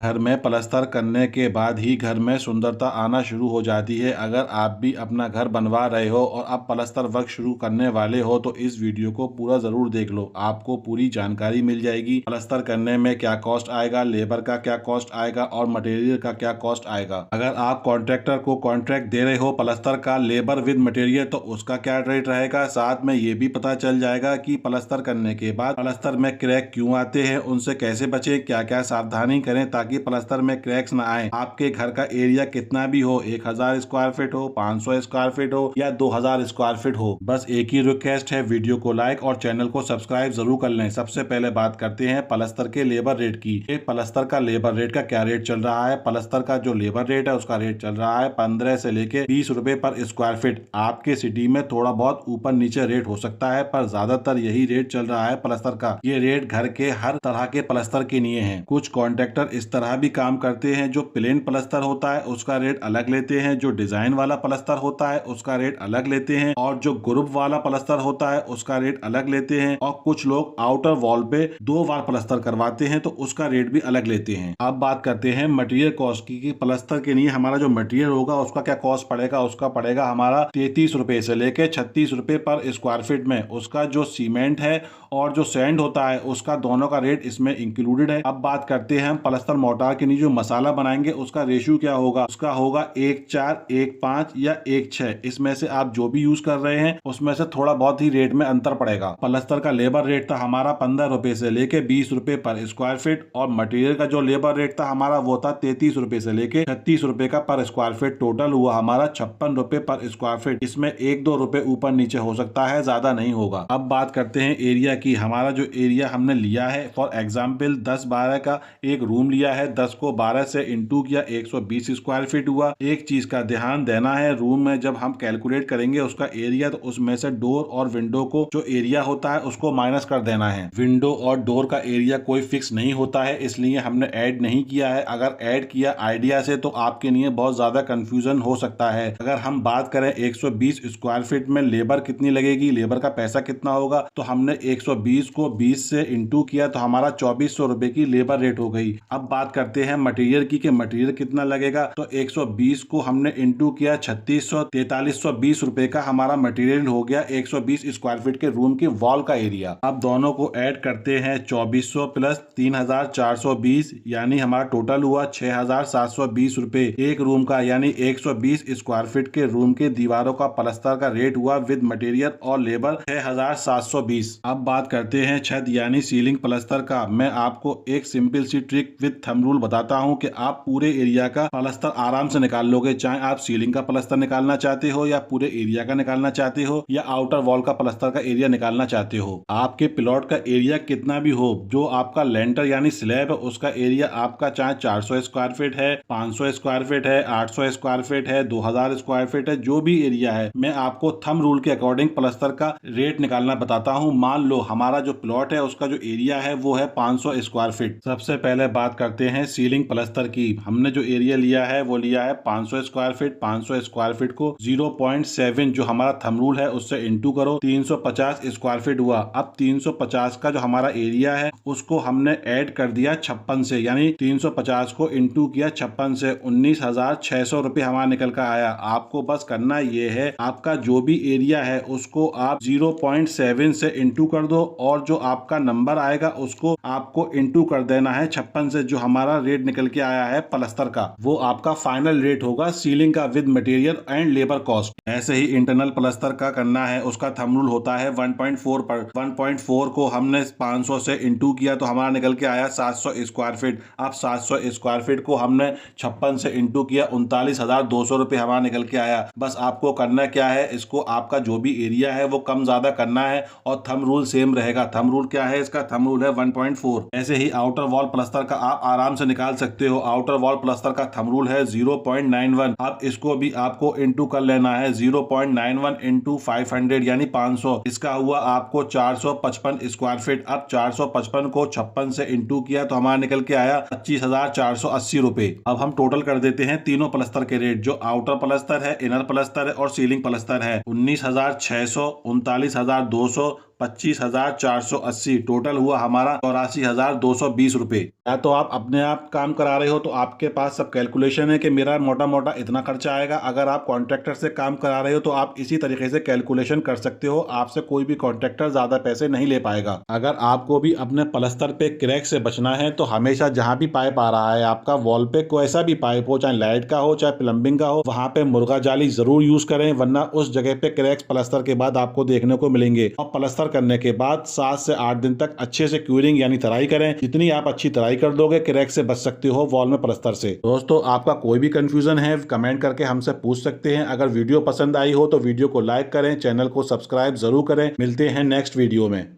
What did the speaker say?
घर में प्लास्टर करने के बाद ही घर में सुंदरता आना शुरू हो जाती है। अगर आप भी अपना घर बनवा रहे हो और अब प्लास्टर वर्क शुरू करने वाले हो तो इस वीडियो को पूरा जरूर देख लो। आपको पूरी जानकारी मिल जाएगी। प्लास्टर करने में क्या कॉस्ट आएगा, लेबर का क्या कॉस्ट आएगा और मटेरियल का क्या कॉस्ट आएगा। अगर आप कॉन्ट्रैक्टर को कॉन्ट्रैक्ट दे रहे हो प्लास्टर का लेबर विद मटेरियल तो उसका क्या रेट रहेगा। साथ में ये भी पता चल जाएगा कि प्लास्टर करने के बाद प्लास्टर में क्रैक क्यों आते हैं, उनसे कैसे बचे, क्या क्या सावधानी करें ताकि प्लास्टर में क्रैक्स ना आए। आपके घर का एरिया कितना भी हो, 1000 स्क्वायर फीट हो, 500 स्क्वायर फीट हो या 2000 स्क्वायर फीट हो, बस एक ही रिक्वेस्ट है, वीडियो को लाइक और चैनल को सब्सक्राइब जरूर कर लें। सबसे पहले बात करते हैं प्लास्टर के लेबर रेट की। प्लास्टर का लेबर रेट का क्या रेट चल रहा है। प्लास्टर का जो लेबर रेट है उसका रेट चल रहा है 15 से लेके 20 रुपए पर स्क्वायर फीट। आपके सिटी में थोड़ा बहुत ऊपर नीचे रेट हो सकता है पर ज्यादातर यही रेट चल रहा है प्लास्टर का। ये रेट घर के हर तरह के प्लास्टर के लिए है। कुछ कॉन्ट्रैक्टर इस तरह भी काम करते हैं, जो प्लेन प्लास्टर होता है उसका रेट अलग लेते हैं, जो डिजाइन वाला प्लास्टर होता है उसका रेट अलग लेते हैं और जो ग्रुप वाला प्लास्टर होता है उसका रेट अलग लेते हैं। और कुछ लोग आउटर वॉल पे 2 बार प्लास्टर करवाते हैं तो उसका रेट भी अलग लेते हैं। अब बात करते हैं मटेरियल कॉस्ट की कि प्लास्टर के लिए हमारा जो मटेरियल होगा उसका क्या कॉस्ट पड़ेगा। उसका पड़ेगा हमारा 33 रुपए से लेके 36 रुपए पर स्क्वायर फीट में। उसका जो सीमेंट है और जो सैंड होता है उसका दोनों का रेट इसमें इंक्लूडेड है। अब बात करते हैं हम प्लास्टर मोर्टार के लिए जो मसाला बनाएंगे उसका रेशियो क्या होगा। उसका होगा 1:4, 1:5 या 1:6। इसमें से आप जो भी यूज कर रहे हैं उसमें से थोड़ा बहुत ही रेट में अंतर पड़ेगा। प्लास्टर का लेबर रेट था हमारा 15 रुपए से लेके 20 रुपए पर स्क्वायर फीट और मटेरियल का जो लेबर रेट था हमारा वो था 33 रुपए से लेके 36 रुपए का पर स्क्वायर फीट। टोटल हुआ हमारा 56 रुपए पर स्क्वायर फीट। इसमें 1-2 रुपए ऊपर नीचे हो सकता है, ज्यादा नहीं होगा। अब बात करते हैं एरिया की। हमारा जो एरिया हमने लिया है, फॉर एग्जाम्पल 10-12 का एक रूम लिया है, 10 को 12 से इंटू किया, 120 स्क्वायर फीट हुआ। एक चीज का ध्यान देना है, रूम में जब हम कैलकुलेट करेंगे उसका एरिया तो उसमें से डोर और विंडो को जो एरिया होता है उसको माइनस कर देना है। विंडो और डोर का एरिया कोई फिक्स नहीं होता है, इसलिए हमने ऐड नहीं किया है। अगर ऐड किया आइडिया से तो आपके लिए बहुत ज्यादा कंफ्यूजन हो सकता है। अगर हम बात करें 120 स्क्वायर फीट में लेबर कितनी लगेगी, लेबर का पैसा कितना होगा, तो हमने 120 को 20 से इंटू किया तो हमारा 2400 रुपए की लेबर रेट हो गई। अब बात करते हैं मटेरियल की कि मटेरियल कितना लगेगा, तो 120 को हमने इंटू किया 3600, 4320 रुपए का हमारा मटेरियल हो गया 120 स्क्वायर फीट के रूम की वॉल का एरिया। अब दोनों को ऐड करते हैं, 2400 प्लस 3420 यानी हमारा टोटल हुआ 6720 रुपए एक रूम का, यानी 120 स्क्वायर फीट के रूम के दीवारों का प्लास्टर का रेट हुआ विद मटेरियल और लेबर 6720। अब बात करते हैं छत यानी सीलिंग प्लास्टर का। मैं आपको एक सिंपल सी ट्रिक विद थंब रूल बताता हूं कि आप पूरे एरिया का प्लास्टर आराम से निकाल लोगे। चाहे आप सीलिंग का प्लास्टर निकालना चाहते हो या पूरे एरिया का निकालना चाहते हो या आउटर वॉल का प्लास्टर का एरिया निकालना चाहते हो। आपके प्लॉट का एरिया कितना भी हो, जो आपका लेंटर यानी स्लैब है उसका एरिया आपका चाहे 400 स्क्वायर फीट है, 500 स्क्वायर फीट है, 800 स्क्वायर फीट है, 2000 स्क्वायर फीट है, जो भी एरिया है मैं आपको थंब रूल के अकॉर्डिंग प्लास्टर का रेट निकालना बताता हूँ। मान लो हमारा जो प्लॉट है उसका जो एरिया है वो है 500 स्क्वायर फीट। सबसे पहले बात करते हैं सीलिंग प्लास्टर की। हमने जो एरिया लिया है वो लिया है 500 स्क्वायर फीट। 500 स्क्वायर फीट को 0.7 जो हमारा थंब रूल है उससे इंटू करो, 350 स्क्वायर फीट हुआ। अब 350 का जो हमारा एरिया है उसको हमने ऐड कर दिया 56 से, यानी 350 को इंटू किया 56 से, 19,600 रुपए हमारा निकल कर आया। आपको बस करना ये है, आपका जो भी एरिया है उसको आप 0.7 से इंटू कर दो और जो आपका नंबर आएगा उसको आपको इंटू कर देना है 56 से। जो हमारा रेट निकल के आया है प्लास्टर का वो आपका फाइनल रेट होगा सीलिंग का with material and labour cost. ऐसे ही इंटरनल प्लास्टर का करना है, उसका थंब रूल होता है 1.4 पर। 1.4 को हमने 500 से इंटू किया तो हमारा निकल के आया 700 स्क्वायर फीट। अब 700 स्क्वायर फीट को हमने 56 से इंटू किया, 39,200 रुपए हमारा निकल के आया। बस आपको करना क्या है, इसको आपका जो भी एरिया है वो कम ज्यादा करना है और थंब रूल सेम रहेगा। थंब रूल क्या है इसका, थंब रूल है 1.4। ऐसे ही आउटर वॉल प्लास्टर का आप आराम से निकाल सकते हो। आउटर वॉल प्लास्टर का थंब रूल है 0.91। अब इसको भी आपको इंटू कर लेना है, 0.91 इंटू 500 यानी 500। इसका हुआ आपको 455 स्क्वायर फीट। अब 455 को 56 से इंटू किया तो हमारा निकल के आया 25,480 रुपए। अब हम टोटल कर देते हैं तीनों प्लास्टर के रेट, जो आउटर प्लास्टर है, इनर प्लास्टर है और सीलिंग प्लास्टर है। 19,600, 39,200, 25,480। टोटल हुआ हमारा 84,220 रुपए। या तो आप अपने आप काम करा रहे हो तो आपके पास सब कैलकुलेशन है कि मेरा मोटा मोटा इतना खर्चा आएगा। अगर आप कॉन्ट्रैक्टर से काम करा रहे हो तो आप इसी तरीके से कैलकुलेशन कर सकते हो। आपसे कोई भी कॉन्ट्रैक्टर ज्यादा पैसे नहीं ले पाएगा। अगर आपको भी अपने प्लास्टर पे क्रैक से बचना है तो हमेशा जहां भी पाइप आ रहा है आपका, वॉल पे कोई ऐसा भी पाइप हो, चाहे लाइट का हो चाहे प्लम्बिंग का हो, वहां पे मुर्गा जाली जरूर यूज करें, वरना उस जगह पे क्रैक्स प्लास्टर के बाद आपको देखने को मिलेंगे। और प्लास्टर करने के बाद 7 से 8 दिन तक अच्छे से क्यूरिंग यानी तराई करें। जितनी आप अच्छी तराई कर दोगे क्रैक से बच सकते हो वॉल में प्लास्टर से। दोस्तों, आपका कोई भी कंफ्यूजन है कमेंट करके हमसे पूछ सकते हैं। अगर वीडियो पसंद आई हो तो वीडियो को लाइक करें, चैनल को सब्सक्राइब जरूर करें। मिलते हैं नेक्स्ट वीडियो में।